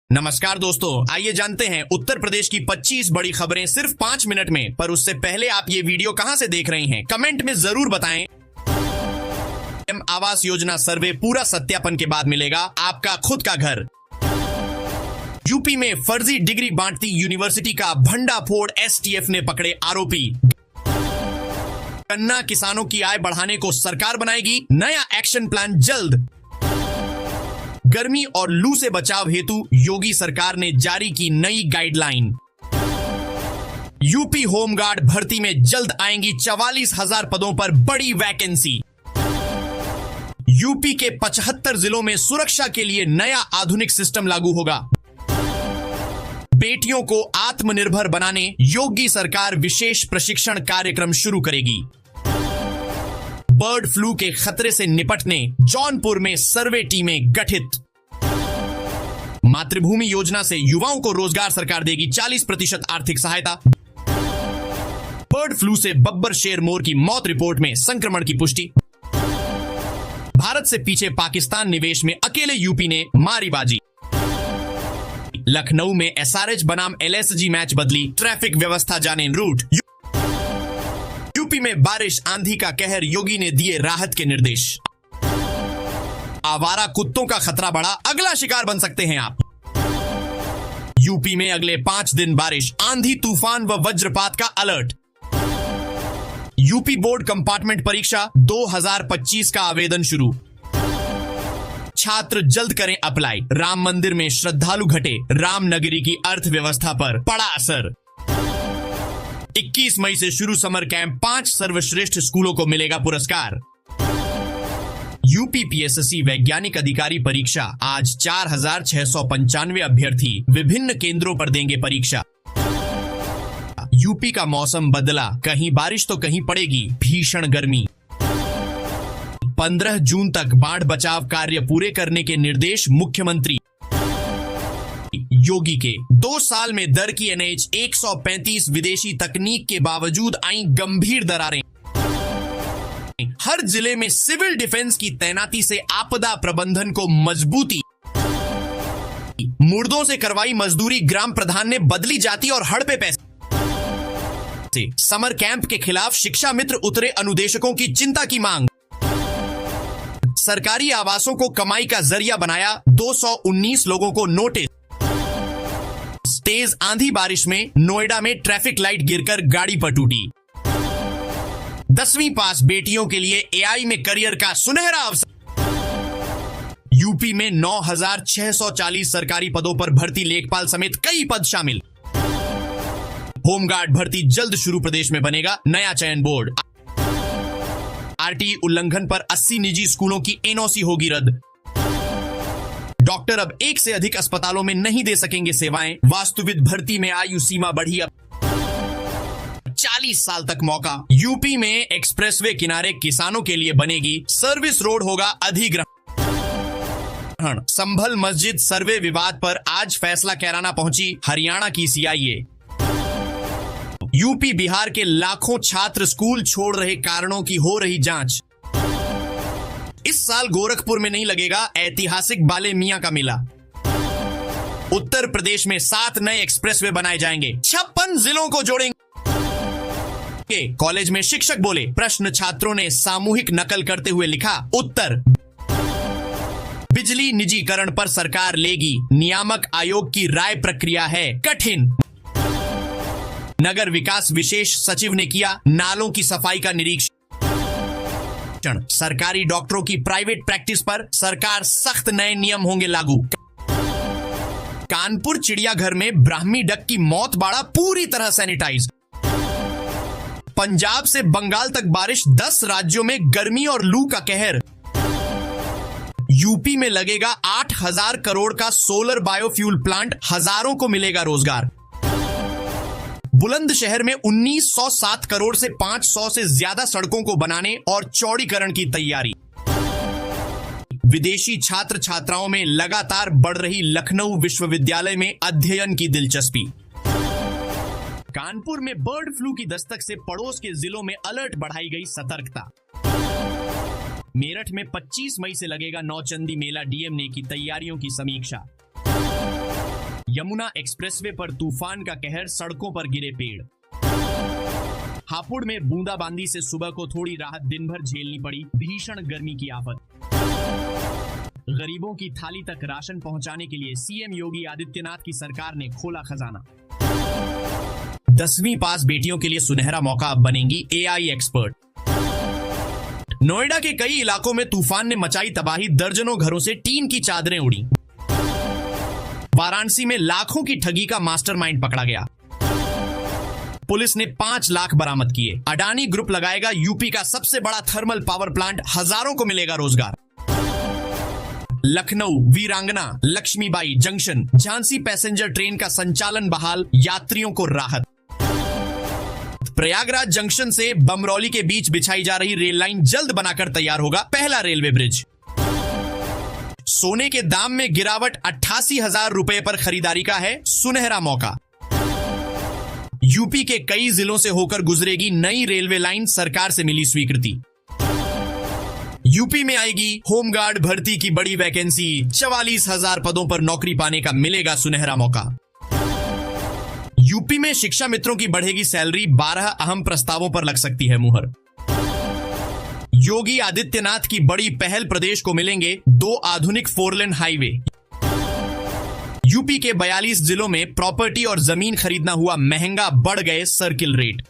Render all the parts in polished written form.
नमस्कार दोस्तों, आइए जानते हैं उत्तर प्रदेश की 25 बड़ी खबरें सिर्फ 5 मिनट में। पर उससे पहले आप ये वीडियो कहां से देख रहे हैं, कमेंट में जरूर बताएं। आवास योजना सर्वे पूरा सत्यापन के बाद मिलेगा आपका खुद का घर। यूपी में फर्जी डिग्री बांटती यूनिवर्सिटी का भंडाफोड़ एसटीएफ ने पकड़े आरोपी। गन्ना किसानों की आय बढ़ाने को सरकार बनाएगी नया एक्शन प्लान जल्द। गर्मी और लू से बचाव हेतु योगी सरकार ने जारी की नई गाइडलाइन। यूपी होमगार्ड भर्ती में जल्द आएंगी 44,000 पदों पर बड़ी वैकेंसी। यूपी के 75 जिलों में सुरक्षा के लिए नया आधुनिक सिस्टम लागू होगा। बेटियों को आत्मनिर्भर बनाने योगी सरकार विशेष प्रशिक्षण कार्यक्रम शुरू करेगी। बर्ड फ्लू के खतरे से निपटने जौनपुर में सर्वे टीमें गठित। मातृभूमि योजना से युवाओं को रोजगार सरकार देगी 40% आर्थिक सहायता। बर्ड फ्लू से बब्बर शेर मोर की मौत, रिपोर्ट में संक्रमण की पुष्टि। भारत से पीछे पाकिस्तान निवेश में अकेले यूपी ने मारी बाजी। लखनऊ में एसआरएच बनाम एलएसजी मैच बदली ट्रैफिक व्यवस्था, जाने रूट। यूपी में बारिश आंधी का कहर, योगी ने दिए राहत के निर्देश। आवारा कुत्तों का खतरा बढ़ा, अगला शिकार बन सकते हैं आप। यूपी में अगले 5 दिन बारिश, आंधी तूफान व वज्रपात का अलर्ट। यूपी बोर्ड कंपार्टमेंट परीक्षा 2025 का आवेदन शुरू। छात्र जल्द करें अप्लाई। राम मंदिर में श्रद्धालु घटे, रामनगरी की अर्थव्यवस्था पर पड़ा असर। 21 मई से शुरू समर कैंप, 5 सर्वश्रेष्ठ स्कूलों को मिलेगा पुरस्कार। यूपी पीएससी वैज्ञानिक अधिकारी परीक्षा, आज 4,695 अभ्यर्थी विभिन्न केंद्रों पर देंगे परीक्षा। यूपी का मौसम बदला, कहीं बारिश तो कहीं पड़ेगी भीषण गर्मी। 15 जून तक बाढ़ बचाव कार्य पूरे करने के निर्देश मुख्यमंत्री योगी के। 2 साल में दर की एनएच 135, विदेशी तकनीक के बावजूद आई गंभीर दरारें। हर जिले में सिविल डिफेंस की तैनाती से आपदा प्रबंधन को मजबूती। मुर्दों से करवाई मजदूरी, ग्राम प्रधान ने बदली जाति और हड़ पे पैसे। समर कैंप के खिलाफ शिक्षा मित्र उतरे, अनुदेशकों की चिंता की मांग। सरकारी आवासों को कमाई का जरिया बनाया, 219 लोगों को नोटिस। तेज आंधी बारिश में नोएडा में ट्रैफिक लाइट गिरकर गाड़ी पर टूटी। 10वीं पास बेटियों के लिए एआई में करियर का सुनहरा अवसर। यूपी में 9,640 सरकारी पदों पर भर्ती, लेखपाल समेत कई पद शामिल। होमगार्ड भर्ती जल्द शुरू, प्रदेश में बनेगा नया चयन बोर्ड। आरटीई उल्लंघन पर 80 निजी स्कूलों की एनओसी होगी रद्द। डॉक्टर अब 1 से अधिक अस्पतालों में नहीं दे सकेंगे सेवाएं। वास्तुविद भर्ती में आयु सीमा बढ़ी, अब 40 साल तक मौका। यूपी में एक्सप्रेसवे किनारे किसानों के लिए बनेगी सर्विस रोड, होगा अधिग्रहण। संभल मस्जिद सर्वे विवाद पर आज फैसला कैराना पहुंची हरियाणा की सीआईए। यूपी बिहार के लाखों छात्र स्कूल छोड़ रहे कारणों की हो रही जांच। इस साल गोरखपुर में नहीं लगेगा ऐतिहासिक बाले मियां का मेला। उत्तर प्रदेश में 7 नए एक्सप्रेसवे बनाए जाएंगे, 56 जिलों को जोड़ेंगे। कॉलेज में शिक्षक बोले, प्रश्न छात्रों ने सामूहिक नकल करते हुए लिखा उत्तर। बिजली निजीकरण पर सरकार लेगी, नियामक आयोग की राय, प्रक्रिया है कठिन। नगर विकास विशेष सचिव ने किया नालों की सफाई का निरीक्षण। सरकारी डॉक्टरों की प्राइवेट प्रैक्टिस पर सरकार सख्त नए नियम होंगे लागू। कानपुर चिड़ियाघर में ब्राह्मी डक की मौत, बाड़ा पूरी तरह सैनिटाइज। पंजाब से बंगाल तक बारिश, 10 राज्यों में गर्मी और लू का कहर। यूपी में लगेगा 8,000 करोड़ का सोलर बायोफ्यूल प्लांट, हजारों को मिलेगा रोजगार। बुलंदशहर में 1907 करोड़ से 500 से ज्यादा सड़कों को बनाने और चौड़ीकरण की तैयारी। विदेशी छात्र छात्राओं में लगातार बढ़ रही लखनऊ विश्वविद्यालय में अध्ययन की दिलचस्पी। कानपुर में बर्ड फ्लू की दस्तक से पड़ोस के जिलों में अलर्ट, बढ़ाई गई सतर्कता। मेरठ में 25 मई से लगेगा नौचंदी मेला, डीएम ने की तैयारियों की समीक्षा। यमुना एक्सप्रेसवे पर तूफान का कहर, सड़कों पर गिरे पेड़। हापुड़ में बूंदाबांदी से सुबह को थोड़ी राहत, दिन भर झेलनी पड़ी भीषण गर्मी की आफत। गरीबों की थाली तक राशन पहुंचाने के लिए सीएम योगी आदित्यनाथ की सरकार ने खोला खजाना। 10वीं पास बेटियों के लिए सुनहरा मौका, अब बनेंगी एआई एक्सपर्ट। नोएडा के कई इलाकों में तूफान ने मचाई तबाही, दर्जनों घरों से टीन की चादरें उड़ी। वाराणसी में लाखों की ठगी का मास्टरमाइंड पकड़ा गया। पुलिस ने 5 लाख बरामद किए। अडानी ग्रुप लगाएगा यूपी का सबसे बड़ा थर्मल पावर प्लांट, हजारों को मिलेगा रोजगार। Lucknow Veerangana Lakshmibai junction Jhansi passenger train का संचालन बहाल, यात्रियों को राहत। प्रयागराज जंक्शन से बमरौली के बीच बिछाई जा रही रेल लाइन, जल्द बनाकर तैयार होगा पहला रेलवे ब्रिज। सोने के दाम में गिरावट, 88,000 रुपए पर खरीदारी का है सुनहरा मौका। यूपी के कई जिलों से होकर गुजरेगी नई रेलवे लाइन, सरकार से मिली स्वीकृति। यूपी में आएगी होमगार्ड भर्ती की बड़ी वैकेंसी, 44,000 पदों पर नौकरी पाने का मिलेगा सुनहरा मौका। यूपी में शिक्षा मित्रों की बढ़ेगी सैलरी, 12 अहम प्रस्तावों पर लग सकती है मुहर। योगी आदित्यनाथ की बड़ी पहल, प्रदेश को मिलेंगे 2 आधुनिक 4 लेन हाईवे। यूपी के 42 जिलों में प्रॉपर्टी और जमीन खरीदना हुआ महंगा, बढ़ गए सर्किल रेट।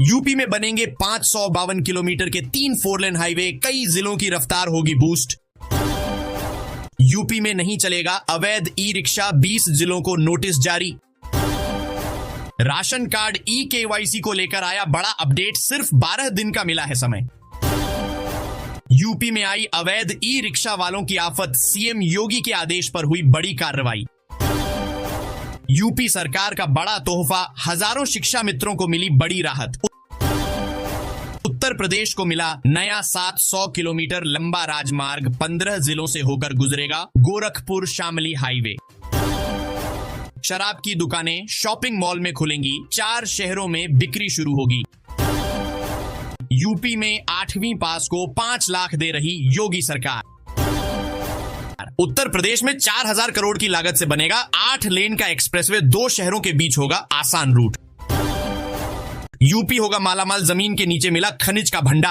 यूपी में बनेंगे 552 किलोमीटर के 3 4 लेन हाईवे, कई जिलों की रफ्तार होगी बूस्ट। यूपी में नहीं चलेगा अवैध ई रिक्शा, 20 जिलों को नोटिस जारी। राशन कार्ड ई-केवाईसी को लेकर आया बड़ा अपडेट, सिर्फ 12 दिन का मिला है समय। यूपी में आई अवैध ई रिक्शा वालों की आफत, सीएम योगी के आदेश पर हुई बड़ी कार्रवाई। यूपी सरकार का बड़ा तोहफा, हजारों शिक्षा मित्रों को मिली बड़ी राहत। उत्तर प्रदेश को मिला नया 700 किलोमीटर लंबा राजमार्ग, 15 जिलों से होकर गुजरेगा गोरखपुर शामली हाईवे। शराब की दुकानें शॉपिंग मॉल में खुलेंगी, 4 शहरों में बिक्री शुरू होगी। यूपी में 8वीं पास को 5 लाख दे रही योगी सरकार। उत्तर प्रदेश में 4,000 करोड़ की लागत से बनेगा 8 लेन का एक्सप्रेसवे, 2 शहरों के बीच होगा आसान रूट। यूपी होगा मालामाल, जमीन के नीचे मिला खनिज का भंडार।